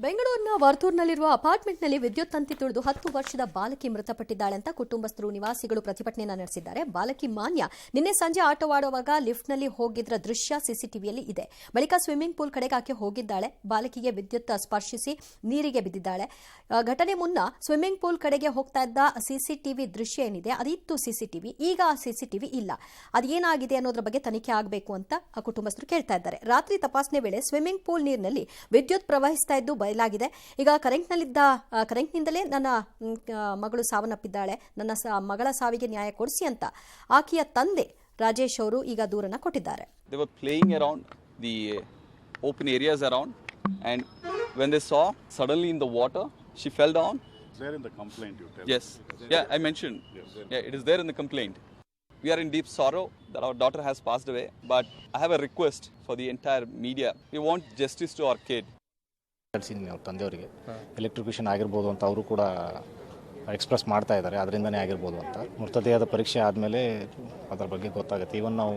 ಬೆಂಗಳೂರಿನ ವರ್ತೂರಿನಲ್ಲಿರುವ ಅಪಾರ್ಟ್ಮೆಂಟ್ನಲ್ಲಿ ವಿದ್ಯುತ್ ತಂತಿ ತುಳಿದು 10 ವರ್ಷದ ಬಾಲಕಿ ಮೃತಪಟ್ಟಿದ್ದಾಳೆ ಅಂತ ಕುಟುಂಬಸ್ಥರು ನಿವಾಸಿಗಳು ಪ್ರತಿಭಟನೆಯನ್ನು ನಡೆಸಿದ್ದಾರೆ. ಬಾಲಕಿ ಮಾನ್ಯ ನಿನ್ನೆ ಸಂಜೆ ಆಟವಾಡುವಾಗ ಲಿಫ್ಟ್ನಲ್ಲಿ ಹೋಗಿದ್ರ ದೃಶ್ಯ ಸಿಸಿಟಿವಿಯಲ್ಲಿ ಇದೆ. ಬಳಿಕ ಸ್ವಿಮ್ಮಿಂಗ್ ಪೂಲ್ ಕಡೆಗೆ ಆಕೆ ಹೋಗಿದ್ದಾಳೆ. ಬಾಲಕಿಗೆ ವಿದ್ಯುತ್ ಸ್ಪರ್ಶಿಸಿ ನೀರಿಗೆ ಬಿದ್ದಿದ್ದಾಳೆ. ಘಟನೆ ಮುನ್ನ ಸ್ವಿಮ್ಮಿಂಗ್ ಪೂಲ್ ಕಡೆಗೆ ಹೋಗ್ತಾ ಇದ್ದ ಸಿಸಿಟಿವಿ ದೃಶ್ಯ ಏನಿದೆ ಅದಿತ್ತು ಸಿಸಿಟಿವಿ. ಈಗ ಆ ಸಿಸಿಟಿವಿ ಇಲ್ಲ. ಅದೇನಾಗಿದೆ ಅನ್ನೋದ್ರ ಬಗ್ಗೆ ತನಿಖೆ ಆಗಬೇಕು ಅಂತ ಕುಟುಂಬಸ್ಥರು ಕೇಳ್ತಾ ಇದ್ದಾರೆ. ರಾತ್ರಿ ತಪಾಸಣೆ ವೇಳೆ ಸ್ವಿಮ್ಮಿಂಗ್ ಪೂಲ್ ನೀರಿನಲ್ಲಿ ವಿದ್ಯುತ್ ಪ್ರವಹಿಸ್ತಾ ಇದ್ದು ಬಯಲಾಗಿದೆ. ಈಗ ಕರೆಂಟ್ನಿಂದಲೇ ನನ್ನ ಮಗಳು ಸಾವನ್ನಪ್ಪಿದ್ದಾಳೆ, ನನ್ನ ಮಗಳ ಸಾವಿಗೆ ನ್ಯಾಯ ಕೊಡಿಸಿ ಅಂತ ಆಕೆಯ ತಂದೆ ರಾಜೇಶ್ ಅವರು ಈಗ ದೂರನ್ನ ಕೊಟ್ಟಿದ್ದಾರೆ. They were playing around the open areas around, and when they saw suddenly in the water, she fell down. It's there in the complaint you tell. Yes. Yeah, I mentioned. Yes. Yeah, it is there in the complaint. We are in deep sorrow that our daughter has passed away, but I have a request for the entire media. We want justice to our kid. ತಂದೆಯವರಿಗೆ ಎಲೆಕ್ಟ್ರಿಕ್ಯೂಷನ್ ಆಗಿರ್ಬೋದು ಅಂತ ಅವರು ಕೂಡ express ಮಾಡ್ತಾ ಇದ್ದಾರೆ, ಅದರಿಂದನೇ ಆಗಿರ್ಬೋದು ಅಂತ. ಮೃತದೇಹದ ಪರೀಕ್ಷೆ ಆದಮೇಲೆ ಅದರ ಬಗ್ಗೆ ಗೊತ್ತಾಗುತ್ತೆ. ಇವನ್ ನಾವು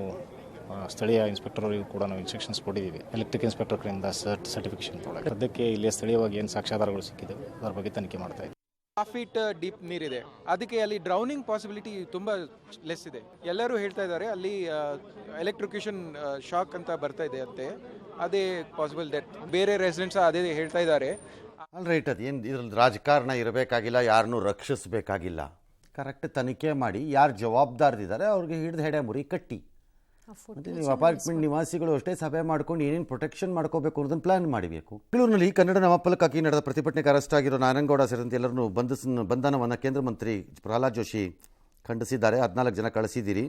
ಸ್ಥಳೀಯ ಇನ್ಸ್ಪೆಕ್ಟರ್ವರಿಗೂ ಕೂಡ ನಾವು ಇನ್ಸ್ಟ್ರಕ್ಷನ್ಸ್ ಕೊಟ್ಟಿದ್ದೀವಿ, ಎಲೆಕ್ಟ್ರಿಕ್ ಇನ್ಸ್ಪೆಕ್ಟರ್ ಕಡೆಯಿಂದ ಸರ್ಟಿಫಿಕೇಶನ್ ತೊಗೊಳ್ಳೋಕೆ. ಸದ್ಯಕ್ಕೆ ಇಲ್ಲಿ ಸ್ಥಳೀಯವಾಗಿ ಏನು ಸಾಕ್ಷ್ಯಾಧಾರಗಳು ಸಿಕ್ಕಿದೆ ಅದರ ಬಗ್ಗೆ ತನಿಖೆ ಮಾಡ್ತಾ ಇದ್ದೀವಿ. 5 ಫೀಟ್ ಡೀಪ್ ನೀರಿದೆ, ಅದಕ್ಕೆ ಅಲ್ಲಿ ಡ್ರೌನಿಂಗ್ ಪಾಸಿಬಿಲಿಟಿ ತುಂಬ ಲೆಸ್ ಇದೆ. ಎಲ್ಲರೂ ಹೇಳ್ತಾ ಇದ್ದಾರೆ ಅಲ್ಲಿ ಎಲೆಕ್ಟ್ರಿಕ್ಯೂಷನ್ ಶಾಕ್ ಅಂತ ಬರ್ತಾ ಇದೆ ಅಂತೆ, ಅದೇ ಪಾಸಿಬಲ್ ಡೆತ್. ಬೇರೆ ರೆಸಿಡೆಂಟ್ಸ್ ಅದೇ ಹೇಳ್ತಾ ಇದ್ದಾರೆ. ಆಲ್ ರೈಟ್, ಅದೇನು ಇದ್ರಲ್ಲಿ ರಾಜಕಾರಣ ಇರಬೇಕಾಗಿಲ್ಲ, ಯಾರನ್ನೂ ರಕ್ಷಿಸಬೇಕಾಗಿಲ್ಲ. ಕರೆಕ್ಟ್ ತನಿಖೆ ಮಾಡಿ ಯಾರು ಜವಾಬ್ದಾರರಿದ್ದಾರೆ ಅವ್ರಿಗೆ ಹಿಡಿದು ಹೆಡೆ ಮುರಿ ಕಟ್ಟಿ. ಮತ್ತು ನೀವು ಅಪಾರ್ಟ್ಮೆಂಟ್ ನಿವಾಸಿಗಳು ಅಷ್ಟೇ ಸಭೆ ಮಾಡ್ಕೊಂಡು ಏನೇನು ಪ್ರೊಟೆಕ್ಷನ್ ಮಾಡ್ಕೋಬೇಕು ಅನ್ನೋದನ್ನು ಪ್ಲಾನ್ ಮಾಡಬೇಕು. ಬೆಂಗಳೂರಿನಲ್ಲಿ ಕನ್ನಡ ನಾಮಫಲಕ್ಕಾಗಿ ನಡೆದ ಪ್ರತಿಭಟನೆಗೆ ಅರೆಸ್ಟ್ ಆಗಿರೋ ನಾರಾಯಣಗೌಡ ಸೇರಿದಂತೆ ಎಲ್ಲರನ್ನೂ ಬಂಧನವನ್ನು ಕೇಂದ್ರ ಮಂತ್ರಿ ಪ್ರಹ್ಲಾದ್ ಜೋಶಿ ಖಂಡಿಸಿದ್ದಾರೆ. 14 ಜನ ಕಳಿಸಿದ್ದೀರಿ.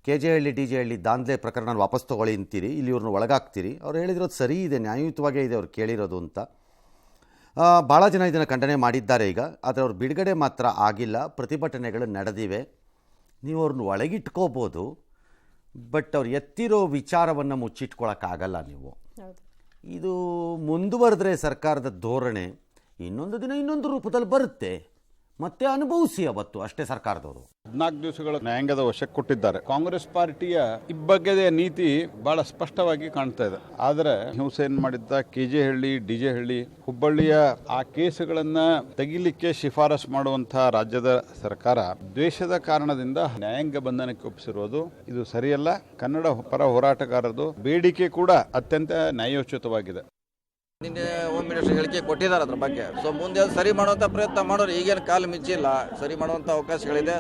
ಕೆಜೆಹಳ್ಳಿ ಡಿಜೆಹಳ್ಳಿ ದಾಂಧಲೆ ಪ್ರಕರಣ ವಾಪಸ್ ತೊಗೊಳ್ಳಿ ಅಂತೀರಿ, ಇಲ್ಲಿ ಇವ್ರನ್ನ ಒಳಗಾಗ್ತೀರಿ. ಅವ್ರು ಹೇಳಿರೋದು ಸರಿ ಇದೆ, ನ್ಯಾಯಯುತವಾಗೇ ಇದೆ ಅವ್ರು ಕೇಳಿರೋದು ಅಂತ. ಭಾಳ ಜನ ಇದನ್ನು ಖಂಡನೆ ಮಾಡಿದ್ದಾರೆ ಈಗ, ಆದರೆ ಅವ್ರು ಬಿಡುಗಡೆ ಮಾತ್ರ ಆಗಿಲ್ಲ. ಪ್ರತಿಭಟನೆಗಳು ನಡೆದಿವೆ. ನೀವು ಅವ್ರನ್ನ ಒಳಗಿಟ್ಕೋಬೋದು, ಬಟ್ ಅವ್ರು ಎತ್ತಿರೋ ವಿಚಾರವನ್ನು ಮುಚ್ಚಿಟ್ಕೊಳ್ಳೋಕ್ಕಾಗಲ್ಲ ನೀವು. ಇದು ಮುಂದುವರೆದ್ರೆ ಸರ್ಕಾರದ ಧೋರಣೆ ಇನ್ನೊಂದು ದಿನ ಇನ್ನೊಂದು ರೂಪದಲ್ಲಿ ಬರುತ್ತೆ, ಮತ್ತೆ ಅನುಭವಿಸಿ ಅವತ್ತು ಅಷ್ಟೇ. ಸರ್ಕಾರದವರು 14 ದಿವಸಗಳ ನ್ಯಾಯಾಂಗದ ವಶಕ್ಕೆ ಕೊಟ್ಟಿದ್ದಾರೆ. ಕಾಂಗ್ರೆಸ್ ಪಾರ್ಟಿಯ ಇಬ್ಬಗೆಯ ನೀತಿ ಬಹಳ ಸ್ಪಷ್ಟವಾಗಿ ಕಾಣ್ತಾ ಇದೆ. ಆದರೆ ಹಿಂಸೆಯನ್ನು ಮಾಡಿದ್ದ ಕೆಜೆಹಳ್ಳಿ ಡಿಜೆಹಳ್ಳಿ ಹುಬ್ಬಳ್ಳಿಯ ಆ ಕೇಸುಗಳನ್ನ ತೆಗಿಲಿಕ್ಕೆ ಶಿಫಾರಸು ಮಾಡುವಂತಹ ರಾಜ್ಯದ ಸರ್ಕಾರ ದ್ವೇಷದ ಕಾರಣದಿಂದ ನ್ಯಾಯಾಂಗ ಬಂಧನಕ್ಕೆ ಒಪ್ಪಿಸಿರೋದು ಇದು ಸರಿಯಲ್ಲ. ಕನ್ನಡ ಪರ ಹೋರಾಟಗಾರರದು ಬೇಡಿಕೆ ಕೂಡ ಅತ್ಯಂತ ನ್ಯಾಯೋಚಿತವಾಗಿದೆ. ನಿನ್ನೆ ಹೋಮ್ ಮಿನಿಸ್ಟರ್ ಹೇಳಿಕೆ ಕೊಟ್ಟಿದ್ದಾರೆ ಅದ್ರ ಬಗ್ಗೆ. ಸೊ ಮುಂದೆ ಸರಿ ಮಾಡುವಂತ ಪ್ರಯತ್ನ ಮಾಡೋರು, ಈಗೇನು ಕಾಲು ಮಿಂಚಿಲ್ಲ, ಸರಿ ಮಾಡುವಂತ ಅವಕಾಶಗಳಿದೆ.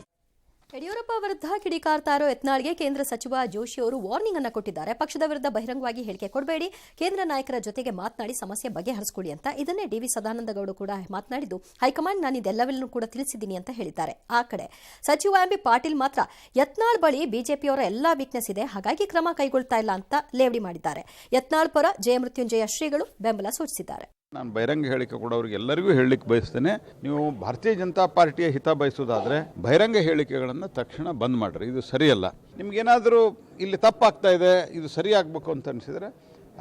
ಯಡಿಯೂರಪ್ಪ ವಿರುದ್ಧ ಕಿಡಿಕಾರ್ತಾ ಇರೋ ಯತ್ನಾಳ್ಗೆ ಕೇಂದ್ರ ಸಚಿವ ಜೋಶಿ ಅವರು ವಾರ್ನಿಂಗ್ ಅನ್ನು ಕೊಟ್ಟಿದ್ದಾರೆ. ಪಕ್ಷದ ವಿರುದ್ಧ ಬಹಿರಂಗವಾಗಿ ಹೇಳಿಕೆ ಕೊಡಬೇಡಿ, ಕೇಂದ್ರ ನಾಯಕರ ಜೊತೆಗೆ ಮಾತನಾಡಿ ಸಮಸ್ಯೆ ಬಗೆಹರಿಸಿಕೊಳ್ಳಿ ಅಂತ. ಇದನ್ನೇ ಡಿ ವಿ ಸದಾನಂದಗೌಡ ಕೂಡ ಮಾತನಾಡಿದ್ದು, ಹೈಕಮಾಂಡ್ ನಾನು ಇದೆಲ್ಲವನ್ನೂ ಕೂಡ ತಿಳಿಸಿದ್ದೀನಿ ಅಂತ ಹೇಳಿದ್ದಾರೆ. ಆ ಕಡೆ ಸಚಿವ ಎಂ ಬಿ ಪಾಟೀಲ್ ಮಾತ್ರ ಯತ್ನಾಳ್ ಬಳಿ ಬಿಜೆಪಿಯವರ ಎಲ್ಲಾ ವೀಕ್ನೆಸ್ ಇದೆ, ಹಾಗಾಗಿ ಕ್ರಮ ಕೈಗೊಳ್ತಾ ಇಲ್ಲ ಅಂತ ಲೇವಡಿ ಮಾಡಿದ್ದಾರೆ. ಯತ್ನಾಳ್ ಪರ ಜಯಮೃತ್ಯುಂಜಯ ಶ್ರೀಗಳು ಬೆಂಬಲ ಸೂಚಿಸಿದ್ದಾರೆ. ನಾನು ಬಹಿರಂಗ ಹೇಳಿಕೆ ಕೊಡೋರಿಗೆ ಎಲ್ಲರಿಗೂ ಹೇಳಲಿಕ್ಕೆ ಬಯಸ್ತೇನೆ, ನೀವು ಭಾರತೀಯ ಜನತಾ ಪಾರ್ಟಿಯ ಹಿತ ಬಯಸೋದಾದರೆ ಬಹಿರಂಗ ಹೇಳಿಕೆಗಳನ್ನು ತಕ್ಷಣ ಬಂದ್ ಮಾಡಿರಿ. ಇದು ಸರಿಯಲ್ಲ. ನಿಮ್ಗೇನಾದರೂ ಇಲ್ಲಿ ತಪ್ಪಾಗ್ತಾ ಇದೆ, ಇದು ಸರಿಯಾಗಬೇಕು ಅಂತ ಅನಿಸಿದರೆ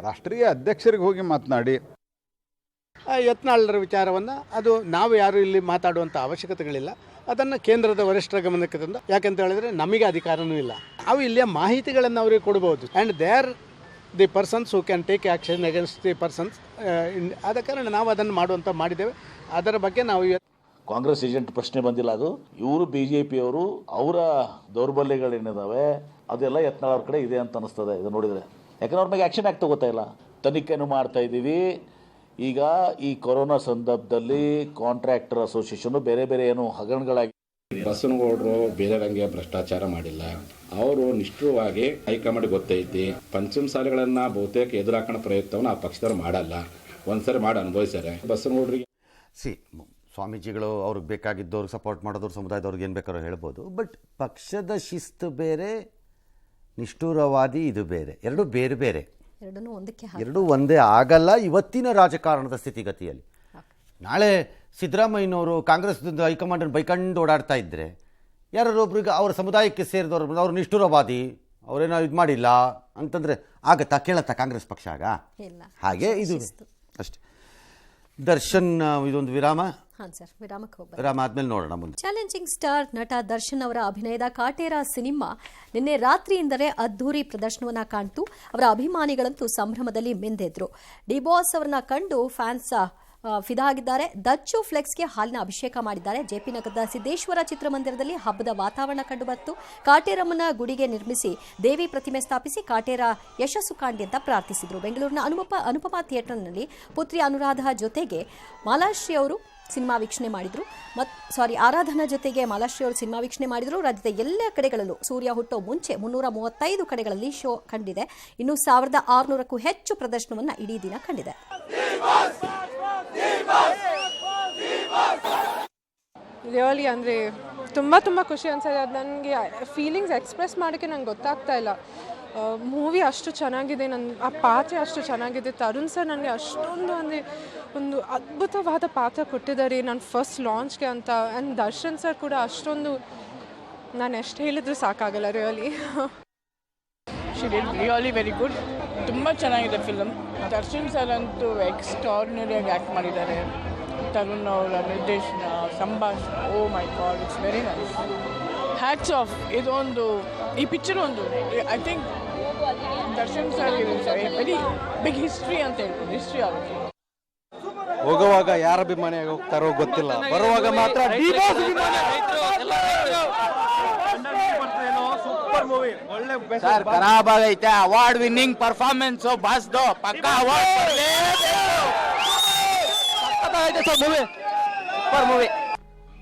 ರಾಷ್ಟ್ರೀಯ ಅಧ್ಯಕ್ಷರಿಗೆ ಹೋಗಿ ಮಾತನಾಡಿ. ಯತ್ನಾಳರ ವಿಚಾರವನ್ನು ಅದು ನಾವು ಯಾರು ಇಲ್ಲಿ ಮಾತಾಡುವಂಥ ಅವಶ್ಯಕತೆಗಳಿಲ್ಲ. ಅದನ್ನು ಕೇಂದ್ರದ ವರಿಷ್ಠರ ಗಮನಕ್ಕೆ ತಂದು, ಯಾಕಂತ ಹೇಳಿದ್ರೆ ನಮಗೆ ಅಧಿಕಾರನೂ ಇಲ್ಲ. ಅವು ಇಲ್ಲಿಯ ಮಾಹಿತಿಗಳನ್ನು ಅವರಿಗೆ ಕೊಡಬಹುದು. And they are the persons who can take action against the persons. ಆದ ಕಾರಣ ನಾವು ಅದನ್ನು ಮಾಡಿದ್ದೇವೆ. ಅದರ ಬಗ್ಗೆ ನಾವು ಕಾಂಗ್ರೆಸ್ ಏಜೆಂಟ್ ಪ್ರಶ್ನೆ ಬಂದಿಲ್ಲ. ಅದು ಇವರು ಬಿಜೆಪಿಯವರು ಅವರ ದೌರ್ಬಲ್ಯಗಳೇನಿದಾವೆ ಅದೆಲ್ಲ ಯತ್ನಾಳ್ ಅವ್ರ ಕಡೆ ಇದೆ ಅಂತ ಅನಿಸ್ತದೆ ಇದು ನೋಡಿದರೆ. ಯಾಕಂದ್ರೆ ಅವ್ರ ಮೇಲೆ ಆ್ಯಕ್ಷನ್ ಯಾಕೆ ತಗೋತಾ ಇಲ್ಲ? ತನಿಖೆನೂ ಮಾಡ್ತಾ ಇದ್ದೀವಿ. ಈಗ ಈ ಕೊರೋನಾ ಸಂದರ್ಭದಲ್ಲಿ ಕಾಂಟ್ರಾಕ್ಟರ್ ಅಸೋಸಿಯೇಷನ್ ಬೇರೆ ಬೇರೆ ಏನು ಹಗರಣಗಳಾಗಿ ಬಸವನಗೌಡರು ಬೇರೆಯವರಂಗೆ ಭ್ರಷ್ಟಾಚಾರ ಮಾಡಿಲ್ಲ. ಅವರು ನಿಷ್ಠುರವಾಗಿ ಹೈಕಮಾಂಡ್ ಗೊತ್ತೈತಿ. ಪಂಚಮಸಾಲಿಗಳನ್ನ ಬಹುತೇಕ ಎದುರಾಕಣ ಪ್ರಯತ್ನವನ್ನು ಆ ಪಕ್ಷದವ್ರು ಮಾಡಲ್ಲ. ಒಂದ್ಸರಿ ಮಾಡಿ ಅನುಭವಿಸ್ತಾರೆ. ಬಸವನಗೌಡರಿಗೆ ಸ್ವಾಮೀಜಿಗಳು ಅವ್ರಿಗೆ ಬೇಕಾಗಿದ್ದವ್ರಿಗೆ ಸಪೋರ್ಟ್ ಮಾಡೋದ್ರ ಸಮುದಾಯದವ್ರಿಗೆ ಏನು ಬೇಕಾದ್ರೂ ಹೇಳ್ಬೋದು. ಬಟ್ ಪಕ್ಷದ ಶಿಸ್ತು ಬೇರೆ, ನಿಷ್ಠುರವಾದಿ ಇದು ಬೇರೆ, ಎರಡು ಬೇರೆ ಬೇರೆ, ಎರಡೂ ಒಂದೇ ಆಗಲ್ಲ ಇವತ್ತಿನ ರಾಜಕಾರಣದ ಸ್ಥಿತಿಗತಿಯಲ್ಲಿ. ನಾಳೆ ಸಿದ್ದರಾಮಯ್ಯನವರು ಕಾಂಗ್ರೆಸ್ದಿಂದ ಹೈಕಮಾಂಡನ್ನು ಬೈಕಂಡು ಓಡಾಡ್ತಾ ಇದ್ದರೆ ಯಾರೊಬ್ರಿಗೆ ಅವರ ಸಮುದಾಯಕ್ಕೆ ಸೇರಿದವರು ಅವ್ರು ನಿಷ್ಠುರವಾದಿ, ಅವರೇನೋ ಇದು ಮಾಡಿಲ್ಲ ಅಂತಂದರೆ ಆಗತ್ತಾ? ಕೇಳತ್ತಾ ಕಾಂಗ್ರೆಸ್ ಪಕ್ಷ ಆಗ? ಹಾಗೆ ಇದು ಅಷ್ಟೇ. ದರ್ಶನ್ ಇದೊಂದು ವಿರಾಮ. ವಿರಾಮ ಆದ್ಮೇಲೆ ನೋಡೋಣ ಮುಂದೆ. ಚಾಲೆಂಜಿಂಗ್ ಸ್ಟಾರ್ ನಟ ದರ್ಶನ್ ಅವರ ಅಭಿನಯದ ಕಾಟೇರ ಸಿನಿಮಾ ನಿನ್ನೆ ರಾತ್ರಿಯಿಂದಲೇ ಅದ್ಧೂರಿ ಪ್ರದರ್ಶನವನ್ನ ಕಾಣ್ತು. ಅವರ ಅಭಿಮಾನಿಗಳಂತೂ ಸಂಭ್ರಮದಲ್ಲಿ ಮಿಂದೆದ್ರು. ಡಿ ಬಾಸ್ ಅವರನ್ನ ಕಂಡು ಫ್ಯಾನ್ಸ್ ಫಿದಾ ಆಗಿದ್ದಾರೆ. ದಚ್ಚು ಫ್ಲೆಕ್ಸ್ಗೆ ಹಾಲಿನ ಅಭಿಷೇಕ ಮಾಡಿದ್ದಾರೆ. ಜೆಪಿ ನಗರದ ಸಿದ್ದೇಶ್ವರ ಚಿತ್ರಮಂದಿರದಲ್ಲಿ ಹಬ್ಬದ ವಾತಾವರಣ ಕಂಡುಬಂತು. ಕಾಟೇರಮ್ಮನ ಗುಡಿಗೆ ನಿರ್ಮಿಸಿ ದೇವಿ ಪ್ರತಿಮೆ ಸ್ಥಾಪಿಸಿ ಕಾಟೇರ ಯಶಸ್ಸು ಕಾಣಲಿ ಅಂತ ಪ್ರಾರ್ಥಿಸಿದರು. ಬೆಂಗಳೂರಿನ ಅನುಪಮಾ ಥಿಯೇಟರ್ನಲ್ಲಿ ಪುತ್ರಿ ಅನುರಾಧ ಜೊತೆಗೆ ಮಾಲಾಶ್ರೀ ಅವರು ಸಿನಿಮಾ ವೀಕ್ಷಣೆ ಮಾಡಿದ್ರು. ಆರಾಧನಾ ಜೊತೆಗೆ ಮಾಲಾಶ್ರೀ ಅವರು ಸಿನಿಮಾ ವೀಕ್ಷಣೆ ಮಾಡಿದ್ರು. ರಾಜ್ಯದ ಎಲ್ಲ ಕಡೆಗಳಲ್ಲೂ ಸೂರ್ಯ ಹುಟ್ಟೋ ಮುಂಚೆ 335 ಕಡೆಗಳಲ್ಲಿ ಶೋ ಕಂಡಿದೆ. ಇನ್ನು 1600ಕ್ಕೂ ಹೆಚ್ಚು ಪ್ರದರ್ಶನವನ್ನು ಇಡೀ ದಿನ ಕಂಡಿದೆ. ರಿಯಲಿ ಅಂದರೆ ತುಂಬ ಖುಷಿ ಅನ್ಸಿದೆ. ಅದು ನನಗೆ ಫೀಲಿಂಗ್ಸ್ ಎಕ್ಸ್ಪ್ರೆಸ್ ಮಾಡೋಕ್ಕೆ ನಂಗೆ ಗೊತ್ತಾಗ್ತಾ ಇಲ್ಲ. ಮೂವಿ ಅಷ್ಟು ಚೆನ್ನಾಗಿದೆ, ಆ ಪಾತ್ರ ಅಷ್ಟು ಚೆನ್ನಾಗಿದೆ. ತರುಣ್ ಸರ್ ನನಗೆ ಅಷ್ಟೊಂದು ಒಂದು ಅದ್ಭುತವಾದ ಪಾತ್ರ ಕೊಟ್ಟಿದ್ದಾರೆ ನನ್ನ ಫಸ್ಟ್ ಲಾಂಚ್ಗೆ ಅಂತ. ಆ್ಯಂಡ್ ದರ್ಶನ್ ಸರ್ ಕೂಡ ಅಷ್ಟೊಂದು, ನಾನು ಎಷ್ಟು ಹೇಳಿದ್ರು ಸಾಕಾಗಲ್ಲ. Really very good. ತುಂಬ ಚೆನ್ನಾಗಿದೆ ಫಿಲಮ್. ದರ್ಶನ್ ಸರ್ ಅಂತೂ ಎಕ್ಸ್ಟ್ರಾರ್ಡಿನರಿಯಾಗಿ ಆ್ಯಕ್ಟ್ ಮಾಡಿದ್ದಾರೆ. ತರುಣ್ ಅವರ ನಿರ್ದೇಶನ, ಸಂಭಾಷಣೆ, oh my god, it's very nice. Hats off. ಇದೊಂದು ಈ ಪಿಕ್ಚರ್ ಒಂದು I think Darshan sir very big history ಅಂತ ಹೇಳ್ಬೋದು. ಹಿಸ್ಟ್ರಿ ಆಗುತ್ತೆ. ಹೋಗುವಾಗ ಯಾರ ಅಭಿಮಾನಿಯಾಗಿ ಹೋಗ್ತಾರೋ ಗೊತ್ತಿಲ್ಲ, ಬರುವಾಗ ಮಾತ್ರ ಸರ್ ಖರಾಬ್ ಆಗೈತೆ. ಅವಾರ್ಡ್ ವಿನ್ನಿಂಗ್ ಪರ್ಫಾರ್ಮೆನ್ಸ್ ಬಾಸ್ದು ಪಕ್ಕ ಅವಾರ್ಡ್ ಮೂವಿ.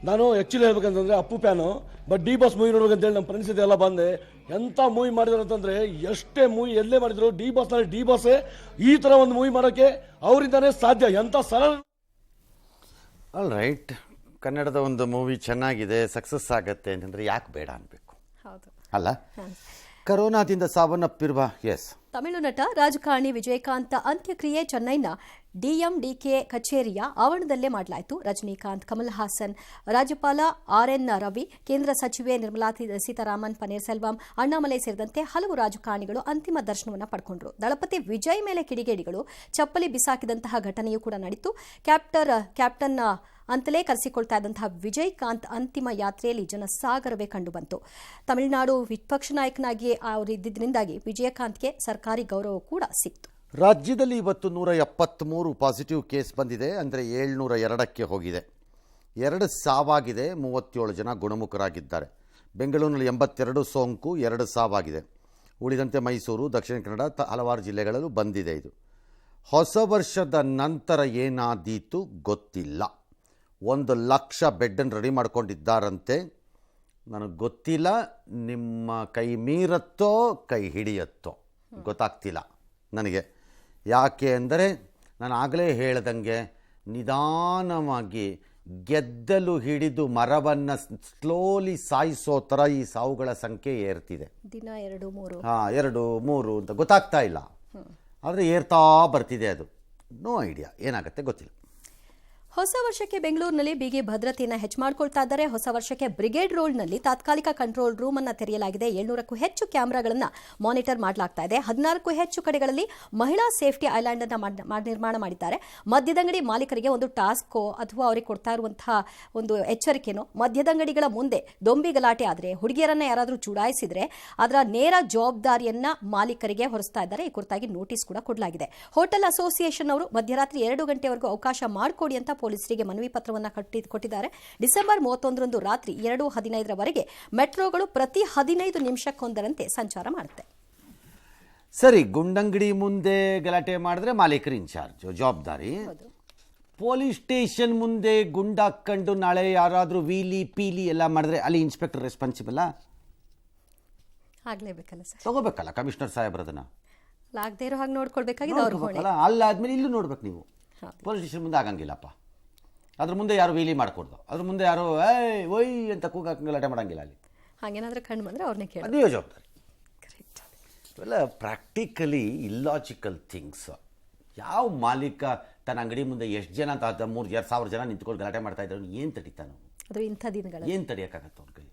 ನಾನು ಆ್ಯಕ್ಚುಲಿ ಹೇಳ್ಬೇಕಂತಂದ್ರೆ Appu fan, but D boss movie ನೋಡ್ಬೇಕಂತೇಳಿ ನಮ್ಮ ಫ್ರೆಂಡ್ಸ್ ಇದೆಲ್ಲ ಬಂದೆ. ಎಂಥ ಮೂವಿ ಮಾಡಿದ್ರು ಅಂತಂದರೆ, ಎಷ್ಟೇ ಮೂವಿ ಎಲ್ಲೇ ಮಾಡಿದ್ರು ಡಿ ಬಾಸೇ ಈ ಥರ ಒಂದು ಮೂವಿ ಮಾಡೋಕ್ಕೆ ಅವರಿಂದನೇ ಸಾಧ್ಯ. ಎಂಥ ಸರಳ. ಆಲ್ ರೈಟ್, ಕನ್ನಡದ ಒಂದು ಮೂವಿ ಚೆನ್ನಾಗಿದೆ, ಸಕ್ಸಸ್ ಆಗತ್ತೆ ಅಂತಂದರೆ ಯಾಕೆ ಬೇಡ ಅನ್ಬೇಕು ಅಲ್ಲ? ಕರೋನಾದಿಂದ ಸಾವನ್ನಪ್ಪಿರುವ ತಮಿಳು ನಟ ರಾಜಕಾರಣಿ ವಿಜಯಕಾಂತ್ ಅಂತ್ಯಕ್ರಿಯೆ ಚೆನ್ನೈನ ಡಿಎಂಡಿಕೆ ಕಚೇರಿಯ ಆವರಣದಲ್ಲೇ ಮಾಡಲಾಯಿತು. ರಜನಿಕಾಂತ್, ಕಮಲ್ ಹಾಸನ್, ರಾಜ್ಯಪಾಲ ಆರ್ಎನ್ ರವಿ, ಕೇಂದ್ರ ಸಚಿವೆ ನಿರ್ಮಲಾ ಸೀತಾರಾಮನ್, ಪನ್ನೀರ್ಸೆಲ್ವಂ, ಅಣ್ಣಾಮಲೈ ಸೇರಿದಂತೆ ಹಲವು ರಾಜಕಾರಣಿಗಳು ಅಂತಿಮ ದರ್ಶನವನ್ನು ಪಡ್ಕೊಂಡ್ರು. ದಳಪತಿ ವಿಜಯ್ ಮೇಲೆ ಕಿಡಿಗೇಡಿಗಳು ಚಪ್ಪಲಿ ಬಿಸಾಕಿದಂತಹ ಘಟನೆಯೂ ಕೂಡ ನಡೆಯಿತು. ಕ್ಯಾಪ್ಟನ್ ಅಂತಲೇ ಕರೆಸಿಕೊಳ್ತಾ ಇದ್ದಂತಹ ವಿಜಯಕಾಂತ್ ಅಂತಿಮ ಯಾತ್ರೆಯಲ್ಲಿ ಜನಸಾಗರವೇ ಕಂಡುಬಂತು. ತಮಿಳುನಾಡು ವಿಪಕ್ಷ ನಾಯಕನಾಗಿ ಅವರು ಇದ್ದಿದ್ದರಿಂದಾಗಿ ವಿಜಯಕಾಂತ್ಗೆ ಸರ್ಕಾರಿ ಗೌರವ ಕೂಡ ಸಿಕ್ತು. ರಾಜ್ಯದಲ್ಲಿ ಇವತ್ತು 173 ಪಾಸಿಟಿವ್ ಕೇಸ್ ಬಂದಿದೆ, ಅಂದರೆ 702ಕ್ಕೆ ಹೋಗಿದೆ. 2 ಸಾವಾಗಿದೆ, 37 ಜನ ಗುಣಮುಖರಾಗಿದ್ದಾರೆ. ಬೆಂಗಳೂರಿನಲ್ಲಿ 82 ಸೋಂಕು, 2 ಸಾವಾಗಿದೆ. ಉಳಿದಂತೆ ಮೈಸೂರು, ದಕ್ಷಿಣ ಕನ್ನಡ ಹಲವಾರು ಜಿಲ್ಲೆಗಳಲ್ಲೂ ಬಂದಿದೆ. ಇದು ಹೊಸ ವರ್ಷದ ನಂತರ ಏನಾದೀತು ಗೊತ್ತಿಲ್ಲ. 1,00,000 ಬೆಡ್ಡನ್ನು ರೆಡಿ ಮಾಡ್ಕೊಂಡಿದ್ದಾರಂತೆ. ನನಗೆ ಗೊತ್ತಿಲ್ಲ, ನಿಮ್ಮ ಕೈ ಮೀರತ್ತೋ ಕೈ ಹಿಡಿಯತ್ತೋ ಗೊತ್ತಾಗ್ತಿಲ್ಲ ನನಗೆ. ಯಾಕೆ ಅಂದರೆ ನಾನು ಆಗಲೇ ಹೇಳ್ದಂಗೆ ನಿಧಾನವಾಗಿ ಗೆದ್ದಲು ಹಿಡಿದು ಮರವನ್ನು ಸ್ಲೋಲಿ ಸಾಯಿಸೋ ಥರ ಈ ಸಾವುಗಳ ಸಂಖ್ಯೆ ಏರ್ತಿದೆ. ದಿನ 2-3 2-3 ಅಂತ ಗೊತ್ತಾಗ್ತಾ ಇಲ್ಲ, ಆದರೆ ಏರ್ತಾ ಬರ್ತಿದೆ. ಅದು ನೋ ಐಡಿಯಾ ಏನಾಗುತ್ತೆ ಗೊತ್ತಿಲ್ಲ. ಹೊಸ ವರ್ಷಕ್ಕೆ ಬೆಂಗಳೂರಿನಲ್ಲಿ ಬಿಗಿ ಭದ್ರತೆಯನ್ನು ಹೆಚ್ಚು ಮಾಡಿಕೊಳ್ತಾ ಇದ್ದಾರೆ. ಹೊಸ ವರ್ಷಕ್ಕೆ ಬ್ರಿಗೇಡ್ ರೋಡ್ನಲ್ಲಿ ತಾತ್ಕಾಲಿಕ ಕಂಟ್ರೋಲ್ ರೂಮ್ ಅನ್ನು ತೆರೆಯಲಾಗಿದೆ. 700ಕ್ಕೂ ಹೆಚ್ಚು ಕ್ಯಾಮೆರಾಗಳನ್ನು ಮಾನಿಟರ್ ಮಾಡಲಾಗ್ತಾ ಇದೆ. 16ಕ್ಕೂ ಹೆಚ್ಚು ಕಡೆಗಳಲ್ಲಿ ಮಹಿಳಾ ಸೇಫ್ಟಿ ಐಲ್ಯಾಂಡ್ ಅನ್ನು ನಿರ್ಮಾಣ ಮಾಡಿದ್ದಾರೆ. ಮದ್ಯದಂಗಡಿ ಮಾಲೀಕರಿಗೆ ಒಂದು ಟಾಸ್ಕೋ ಅಥವಾ ಅವರಿಗೆ ಕೊಡ್ತಾ ಇರುವಂತಹ ಒಂದು ಎಚ್ಚರಿಕೆನೋ, ಮದ್ಯದಂಗಡಿಗಳ ಮುಂದೆ ದೊಂಬಿ ಗಲಾಟೆ ಆದರೆ, ಹುಡುಗಿಯರನ್ನ ಯಾರಾದರೂ ಚುಡಾಯಿಸಿದ್ರೆ ಅದರ ನೇರ ಜವಾಬ್ದಾರಿಯನ್ನ ಮಾಲೀಕರಿಗೆ ಹೊರಿಸ್ತಾ ಇದ್ದಾರೆ. ಈ ಕುರಿತಾಗಿ ನೋಟಿಸ್ ಕೂಡ ಕೊಡಲಾಗಿದೆ. ಹೋಟೆಲ್ ಅಸೋಸಿಯೇಷನ್ ಅವರು ಮಧ್ಯರಾತ್ರಿ 2 ಗಂಟೆವರೆಗೂ ಅವಕಾಶ ಮಾಡಿಕೊಡಿ ಅಂತ ಪೊಲೀಸರಿಗೆ ಮನವಿ ಪತ್ರವನ್ನು ಕೊಟ್ಟಿದ್ದಾರೆ. ಡಿಸೆಂಬರ್ 31ರಂದು ರಾತ್ರಿ 2:15ರವರೆಗೆ ಮೆಟ್ರೋಗಳು ಪ್ರತಿ 15 ನಿಮಿಷಕ್ಕೊಂದರಂತೆ ಸಂಚಾರ ಮಾಡುತ್ತೆ. ಸರಿ, ಗುಂಡಂಗಡಿ ಮುಂದೆ ಗಲಾಟೆ ಮಾಡಿದ್ರೆ ಮಾಲೀಕರು ಇನ್ಚಾರ್ಜ್, ಜವಾಬ್ದಾರಿ. ಪೊಲೀಸ್ ಸ್ಟೇಷನ್ ಮುಂದೆ ಗುಂಡಾಕೊಂಡು ನಾಳೆ ಯಾರಾದರೂ ವೀಲಿ ಪೀಲಿ ಎಲ್ಲ ಮಾಡಿದ್ರೆ ಅಲ್ಲಿ ಇನ್ಸ್ಪೆಕ್ಟರ್ ರೆಸ್ಪಾನ್ಸಿಬಲ್ ಆಗ್ಲೇಬೇಕಲ್ಲ ಸರ್, ತಗೋಬೇಕಲ್ಲ ಕಮಿಷನರ್ ಸಾಹೇಬ್ರದನ್ನ. ಆಗದೆ ಇರೋ ಹಾಗೆ ನೋಡ್ಕೊಳ್ಬೇಕಾಗಿದೆ ಅವ್ರ ಹೊಣೆ. ಅಲ್ಲಾದ್ಮೇಲೆ ಇಲ್ಲೂ ನೋಡ್ಬೇಕು ನೀವು. ಪೊಲೀಸ್ ಸ್ಟೇಷನ್ ಮುಂದೆ ಆಗಂಗಿಲ್ಲಪ್ಪ, ಅದ್ರ ಮುಂದೆ ಯಾರು ವೀಲಿ ಮಾಡ್ಕೊಡ್ದು, ಅದ್ರ ಮುಂದೆ ಯಾರು ಒಯ್ ಅಂತ ಕೂಗಾಕ ಗಲಾಟೆ ಮಾಡಂಗಿಲ್ಲ. ಅಲ್ಲಿ ಹಾಗೇನಾದ್ರೂ ಕಂಡು ಬಂದರೆ ಅವ್ರನ್ನೇ ಕೇಳಿ, ಅದೇ ಜವಾಬ್ದಾರಿ. ಇವೆಲ್ಲ ಪ್ರಾಕ್ಟಿಕಲಿ ಇಲ್ಲಾಜಿಕಲ್ ಥಿಂಗ್ಸ್. ಯಾವ ಮಾಲೀಕ ತನ್ನ ಅಂಗಡಿ ಮುಂದೆ ಎಷ್ಟು ಜನ 3,000 ಜನ ನಿಂತ್ಕೊಂಡು ಗಲಾಟೆ ಮಾಡ್ತಾ ಇದ್ದಾರೆ, ಏನು ತಡೀತಾನು? ಅದು ಇಂಥ ದಿನಗಳು ಏನು ತಡೆಯೋಕ್ಕಾಗತ್ತೆ?